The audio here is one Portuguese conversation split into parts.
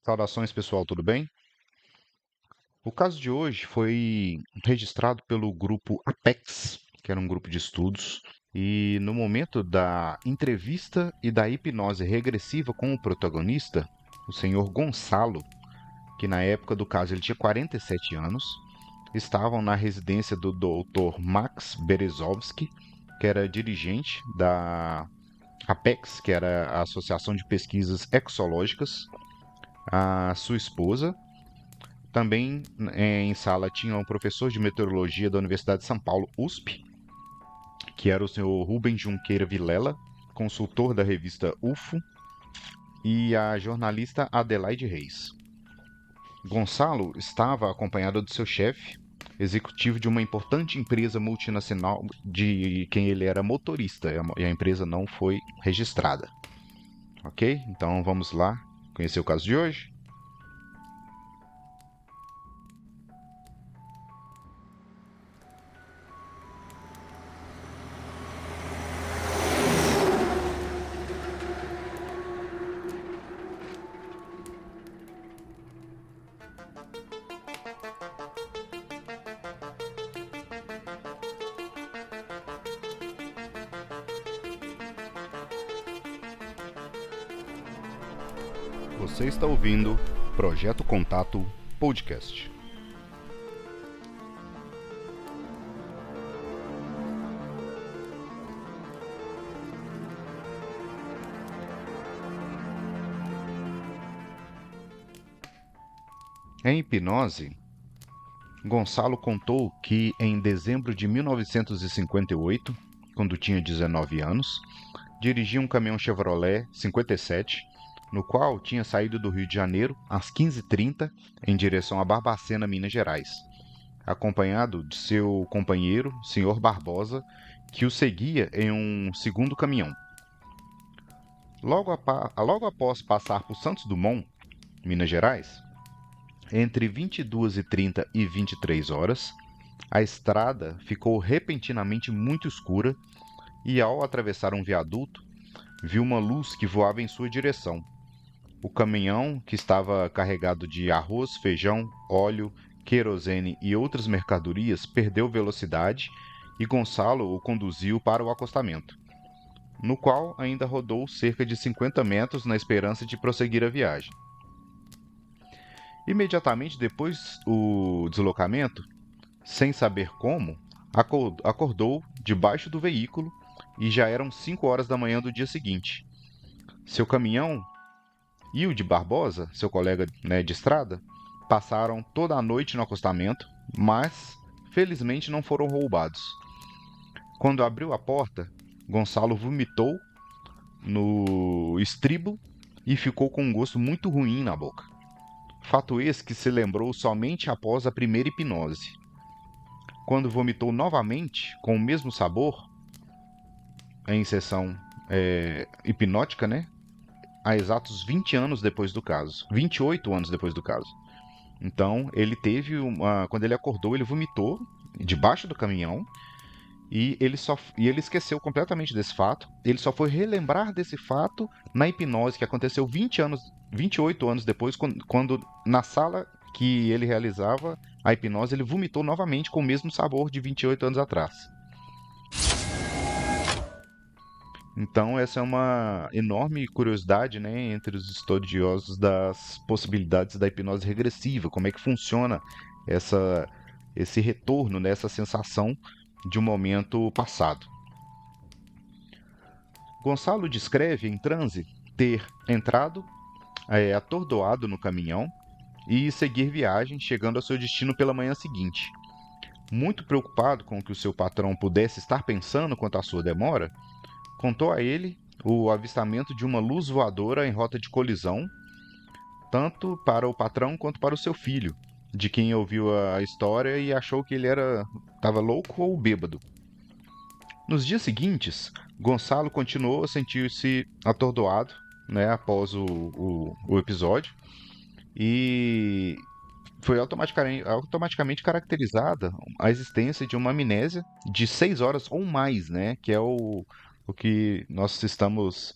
Saudações, pessoal, tudo bem? O caso de hoje foi registrado pelo grupo Apex, que era um grupo de estudos, e no momento da entrevista e da hipnose regressiva com o protagonista, o senhor Gonçalo, que na época do caso ele tinha 47 anos, estavam na residência do Dr. Max Berezovsky, que era dirigente da Apex, que era a Associação de Pesquisas Exológicas, a sua esposa. Também em sala tinha um professor de meteorologia da Universidade de São Paulo, USP, que era o senhor Rubens Junqueira Vilela, consultor da revista UFO, e a jornalista Adelaide Reis. Gonçalo estava acompanhado do seu chefe, executivo de uma importante empresa multinacional de quem ele era motorista, e a empresa não foi registrada. Ok? Então vamos lá conhecer o caso de hoje. Você está ouvindo Projeto Contato Podcast. Em hipnose, Gonçalo contou que em dezembro de 1958, quando tinha 19 anos, dirigia um caminhão Chevrolet 57, no qual tinha saído do Rio de Janeiro às 15h30 em direção a Barbacena, Minas Gerais, acompanhado de seu companheiro, Sr. Barbosa, que o seguia em um segundo caminhão. Logo após passar por Santos Dumont, Minas Gerais, entre 22h30 e 23 horas, a estrada ficou repentinamente muito escura e, ao atravessar um viaduto, viu uma luz que voava em sua direção. O caminhão, que estava carregado de arroz, feijão, óleo, querosene e outras mercadorias, perdeu velocidade e Gonçalo o conduziu para o acostamento, no qual ainda rodou cerca de 50 metros na esperança de prosseguir a viagem. Imediatamente depois do deslocamento, sem saber como, acordou debaixo do veículo e já eram 5 horas da manhã do dia seguinte. Seu caminhão e o de Barbosa, seu colega de estrada, passaram toda a noite no acostamento, mas felizmente não foram roubados. Quando abriu a porta, Gonçalo vomitou no estribo e ficou com um gosto muito ruim na boca. Fato esse que se lembrou somente após a primeira hipnose. Quando vomitou novamente, com o mesmo sabor, em sessão hipnótica, há exatos 20 anos depois do caso. 28 anos depois do caso. Então, ele teve quando ele acordou, ele vomitou debaixo do caminhão e ele esqueceu completamente desse fato. Ele só foi relembrar desse fato na hipnose que aconteceu 28 anos depois, quando na sala que ele realizava a hipnose, ele vomitou novamente com o mesmo sabor de 28 anos atrás. Então, essa é uma enorme curiosidade, entre os estudiosos das possibilidades da hipnose regressiva, como é que funciona esse retorno, essa sensação de um momento passado. Gonçalo descreve em transe ter entrado atordoado no caminhão e seguir viagem, chegando ao seu destino pela manhã seguinte. Muito preocupado com o que o seu patrão pudesse estar pensando quanto à sua demora, contou a ele o avistamento de uma luz voadora em rota de colisão, tanto para o patrão quanto para o seu filho, de quem ouviu a história e achou que ele estava louco ou bêbado. Nos dias seguintes, Gonçalo continuou a sentir-se atordoado, após o episódio, e foi automaticamente caracterizada a existência de uma amnésia de 6 horas ou mais, que é o que nós estamos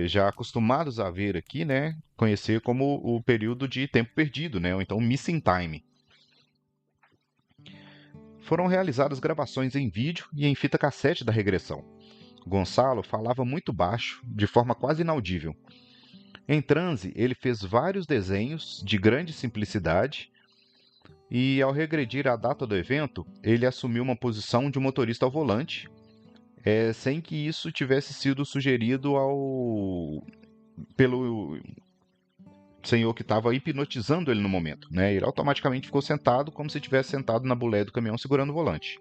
já acostumados a ver aqui, né, conhecer como o período de tempo perdido, né, ou então missing time. Foram realizadas gravações em vídeo e em fita cassete da regressão. Gonçalo falava muito baixo, de forma quase inaudível. Em transe, ele fez vários desenhos de grande simplicidade e, ao regredir à data do evento, ele assumiu uma posição de motorista ao volante, sem que isso tivesse sido sugerido pelo senhor que estava hipnotizando ele no momento, né? Ele automaticamente ficou sentado como se estivesse sentado na boleia do caminhão segurando o volante.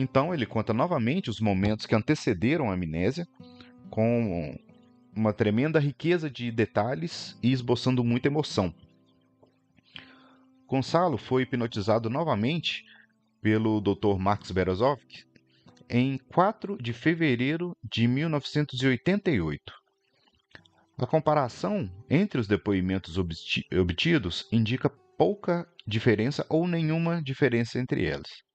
Então ele conta novamente os momentos que antecederam a amnésia, com uma tremenda riqueza de detalhes e esboçando muita emoção. Gonçalo foi hipnotizado novamente pelo Dr. Max Berezovsky em 4 de fevereiro de 1988. A comparação entre os depoimentos obtidos indica pouca diferença ou nenhuma diferença entre eles.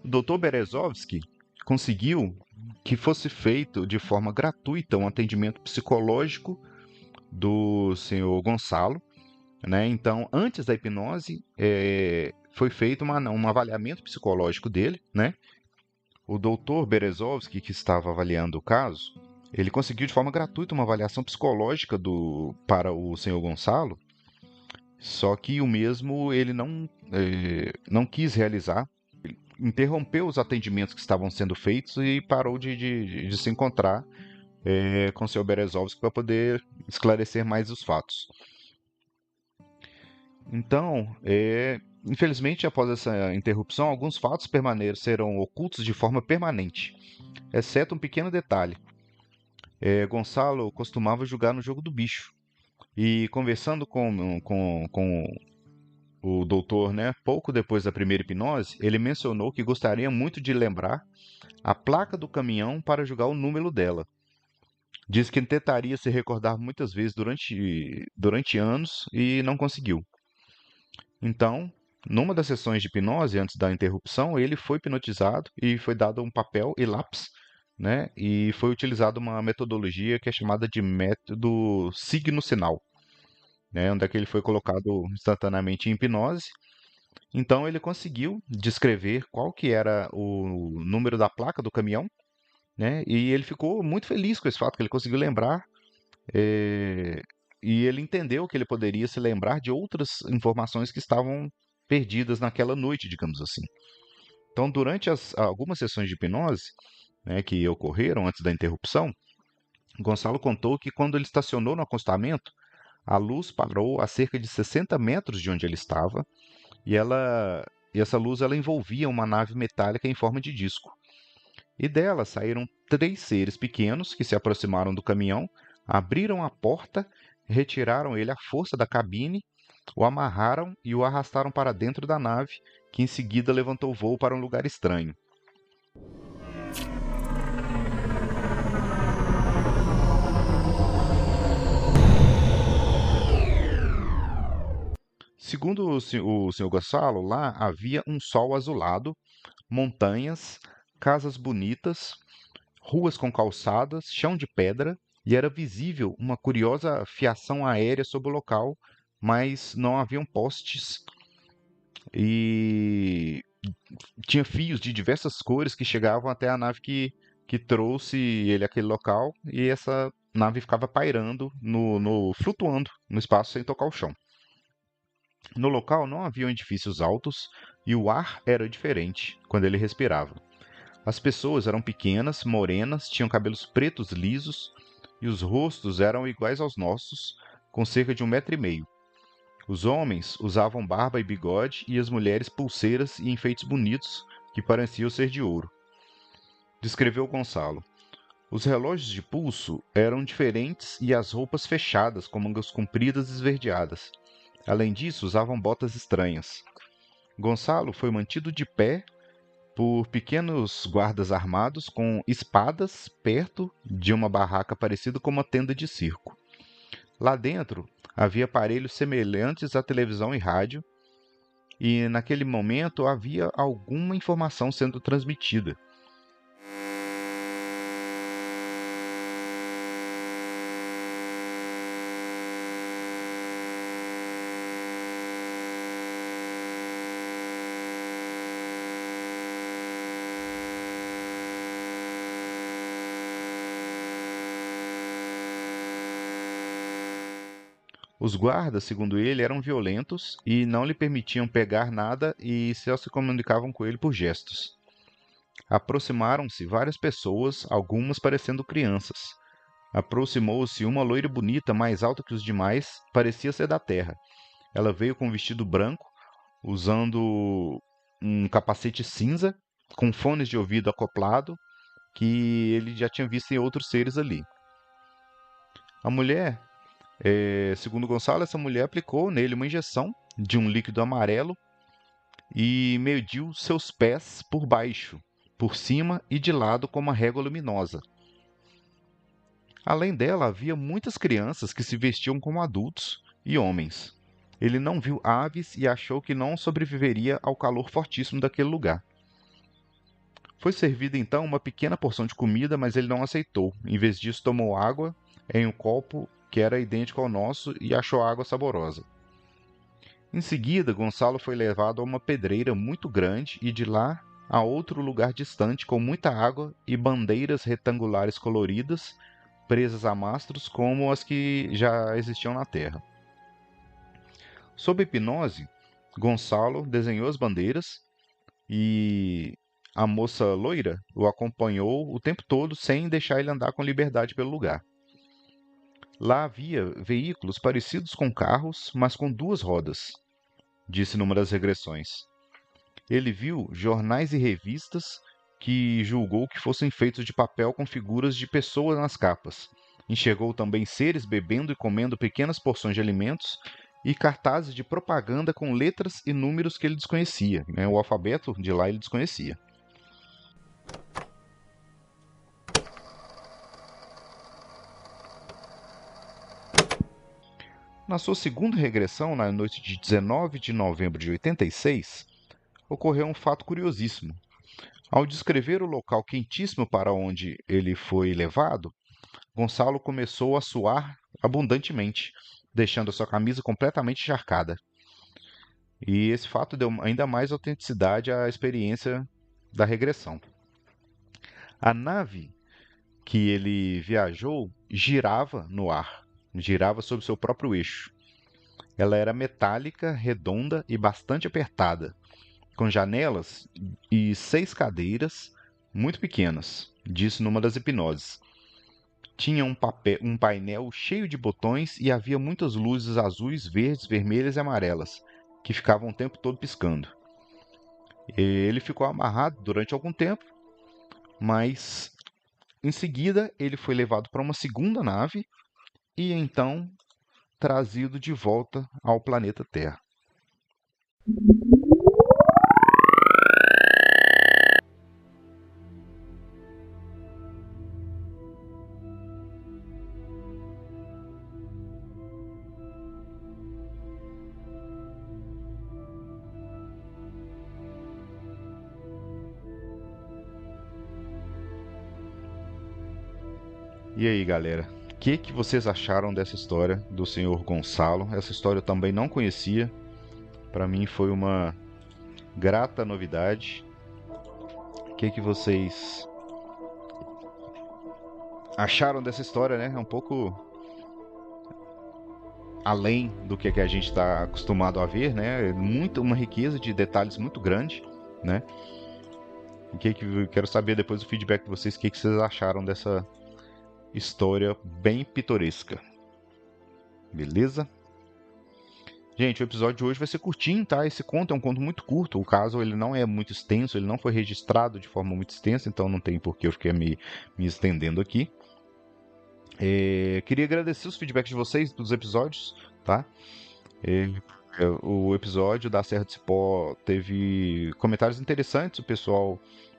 O Dr. Berezovsky conseguiu que fosse feito de forma gratuita um atendimento psicológico do senhor Gonçalo, né? Então, antes da hipnose, foi feito um avaliamento psicológico dele, né? O doutor Berezovsky, que estava avaliando o caso, ele conseguiu de forma gratuita uma avaliação psicológica para o senhor Gonçalo, só que o mesmo ele não quis realizar, interrompeu os atendimentos que estavam sendo feitos e parou de se encontrar com o senhor Berezovsky para poder esclarecer mais os fatos. Então, infelizmente, após essa interrupção, alguns fatos permaneceram ocultos de forma permanente, exceto um pequeno detalhe. Gonçalo costumava jogar no jogo do bicho. E conversando com o doutor, né, pouco depois da primeira hipnose, ele mencionou que gostaria muito de lembrar a placa do caminhão para jogar o número dela. Diz que tentaria se recordar muitas vezes durante anos e não conseguiu. Então, numa das sessões de hipnose, antes da interrupção, ele foi hipnotizado e foi dado um papel e lápis, né? E foi utilizada uma metodologia que é chamada de método signo-sinal, né? Onde é que ele foi colocado instantaneamente em hipnose. Então, ele conseguiu descrever qual que era o número da placa do caminhão, né? E ele ficou muito feliz com esse fato, que ele conseguiu lembrar. eh, E ele entendeu que ele poderia se lembrar de outras informações que estavam perdidas naquela noite, digamos assim. Então, durante algumas sessões de hipnose, né, que ocorreram antes da interrupção, Gonçalo contou que quando ele estacionou no acostamento, a luz parou a cerca de 60 metros de onde ele estava e, e essa luz ela envolvia uma nave metálica em forma de disco. E dela saíram 3 seres pequenos que se aproximaram do caminhão, abriram a porta, retiraram ele à força da cabine, o amarraram e o arrastaram para dentro da nave, que em seguida levantou voo para um lugar estranho. Segundo o Sr. Gonçalo, lá havia um sol azulado, montanhas, casas bonitas, ruas com calçadas, chão de pedra, e era visível uma curiosa fiação aérea sobre o local, mas não haviam postes e tinha fios de diversas cores que chegavam até a nave que trouxe ele àquele local, e essa nave ficava pairando, flutuando no espaço sem tocar o chão. No local não haviam edifícios altos e o ar era diferente quando ele respirava. As pessoas eram pequenas, morenas, tinham cabelos pretos lisos e os rostos eram iguais aos nossos, com cerca de 1,5 m. Os homens usavam barba e bigode e as mulheres pulseiras e enfeites bonitos que pareciam ser de ouro. Descreveu Gonçalo. Os relógios de pulso eram diferentes e as roupas fechadas, com mangas compridas e esverdeadas. Além disso, usavam botas estranhas. Gonçalo foi mantido de pé por pequenos guardas armados com espadas perto de uma barraca parecida com uma tenda de circo. Lá dentro havia aparelhos semelhantes à televisão e rádio, e naquele momento havia alguma informação sendo transmitida. Os guardas, segundo ele, eram violentos e não lhe permitiam pegar nada e só se comunicavam com ele por gestos. Aproximaram-se várias pessoas, algumas parecendo crianças. Aproximou-se uma loira bonita, mais alta que os demais, parecia ser da terra. Ela veio com um vestido branco, usando um capacete cinza, com fones de ouvido acoplado, que ele já tinha visto em outros seres ali. A mulher, segundo Gonçalo, essa mulher aplicou nele uma injeção de um líquido amarelo e mediu seus pés por baixo, por cima e de lado com uma régua luminosa. Além dela, havia muitas crianças que se vestiam como adultos e homens. Ele não viu aves e achou que não sobreviveria ao calor fortíssimo daquele lugar. Foi servida então uma pequena porção de comida, mas ele não aceitou. Em vez disso, tomou água em um copo que era idêntico ao nosso e achou a água saborosa. Em seguida, Gonçalo foi levado a uma pedreira muito grande e de lá a outro lugar distante com muita água e bandeiras retangulares coloridas presas a mastros como as que já existiam na Terra. Sob hipnose, Gonçalo desenhou as bandeiras e a moça loira o acompanhou o tempo todo sem deixar ele andar com liberdade pelo lugar. Lá havia veículos parecidos com carros, mas com 2 rodas, disse numa das regressões. Ele viu jornais e revistas que julgou que fossem feitos de papel com figuras de pessoas nas capas. Enxergou também seres bebendo e comendo pequenas porções de alimentos e cartazes de propaganda com letras e números que ele desconhecia. O alfabeto de lá ele desconhecia. Na sua segunda regressão, na noite de 19 de novembro de 86, ocorreu um fato curiosíssimo. Ao descrever o local quentíssimo para onde ele foi levado, Gonçalo começou a suar abundantemente, deixando a sua camisa completamente encharcada. E esse fato deu ainda mais autenticidade à experiência da regressão. A nave que ele viajou girava no ar, girava sobre seu próprio eixo. Ela era metálica, redonda e bastante apertada, com janelas e 6 cadeiras muito pequenas, disse numa das hipnoses. Tinha um painel cheio de botões e havia muitas luzes azuis, verdes, vermelhas e amarelas, que ficavam o tempo todo piscando. Ele ficou amarrado durante algum tempo, mas em seguida ele foi levado para uma segunda nave e então trazido de volta ao planeta Terra. E aí, galera? O que vocês acharam dessa história do Sr. Gonçalo? Essa história eu também não conhecia. Para mim foi uma grata novidade. O que vocês acharam dessa história, né? É um pouco além do que a gente está acostumado a ver, né? Uma riqueza de detalhes muito grande, né? Quero saber depois do feedback de vocês, o que vocês acharam dessa história bem pitoresca. Beleza? Gente, o episódio de hoje vai ser curtinho, tá? Esse conto é um conto muito curto. O caso ele não é muito extenso, ele não foi registrado de forma muito extensa, então não tem por que eu ficar me estendendo aqui. Queria agradecer os feedbacks de vocês dos episódios, tá? O episódio da Serra do Cipó teve comentários interessantes.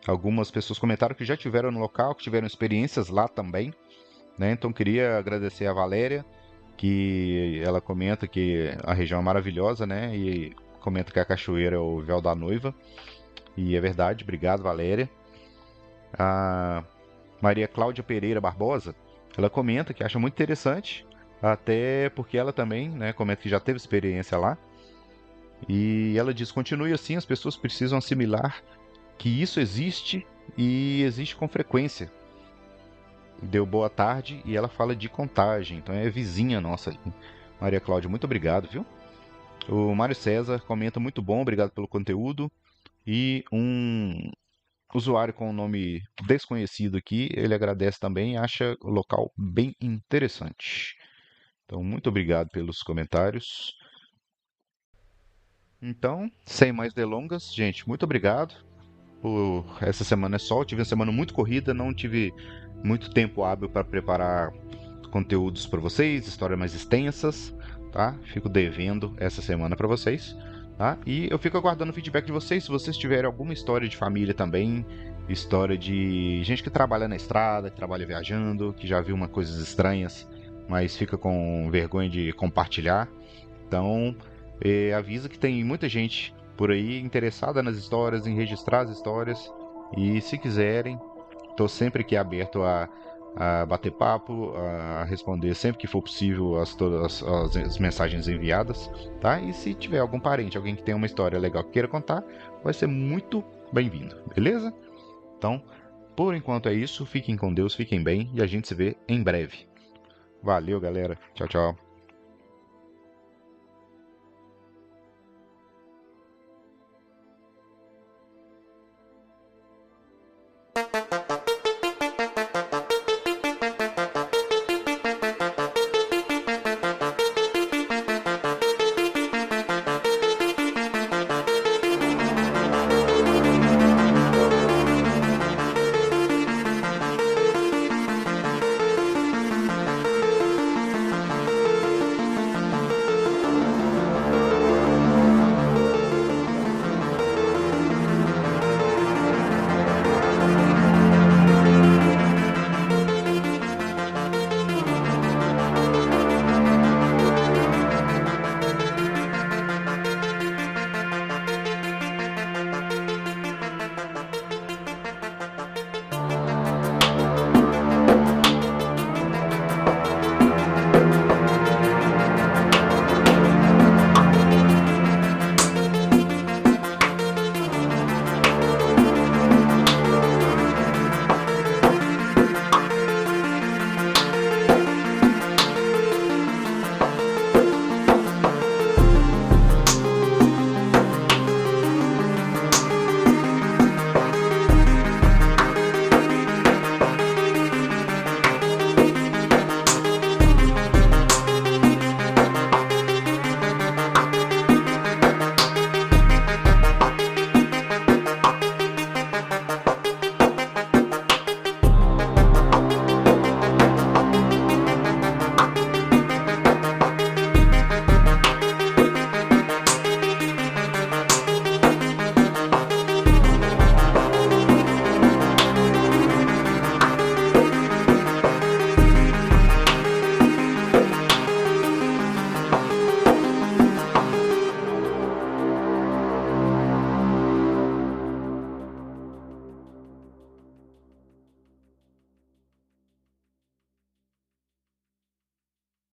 Algumas pessoas comentaram que já tiveram no local, que tiveram experiências lá também, né? Então queria agradecer a Valéria, que ela comenta que a região é maravilhosa, né? E comenta que a cachoeira é o véu da noiva. E é verdade, obrigado, Valéria. A Maria Cláudia Pereira Barbosa, ela comenta que acha muito interessante, até porque ela também, né, comenta que já teve experiência lá. E ela diz: continue assim, as pessoas precisam assimilar que isso existe e existe com frequência. Deu boa tarde e ela fala de Contagem, então é vizinha nossa ali. Maria Cláudia, muito obrigado, viu? O Mário César comenta: muito bom, obrigado pelo conteúdo. E um usuário com um nome desconhecido aqui, ele agradece também e acha o local bem interessante. Então, muito obrigado pelos comentários. Então, sem mais delongas, gente, muito obrigado. Essa semana é só, eu tive uma semana muito corrida, não tive muito tempo hábil para preparar conteúdos para vocês, histórias mais extensas, tá? Fico devendo essa semana para vocês, tá? E eu fico aguardando o feedback de vocês, se vocês tiverem alguma história de família também, história de gente que trabalha na estrada, que trabalha viajando, que já viu umas coisas estranhas, mas fica com vergonha de compartilhar. Então, avisa que tem muita gente por aí interessada nas histórias, em registrar as histórias. E se quiserem, estou sempre aqui aberto a bater papo, a responder sempre que for possível todas as mensagens enviadas, tá? E se tiver algum parente, alguém que tenha uma história legal que queira contar, vai ser muito bem-vindo, beleza? Então, por enquanto é isso. Fiquem com Deus, fiquem bem e a gente se vê em breve. Valeu, galera. Tchau, tchau.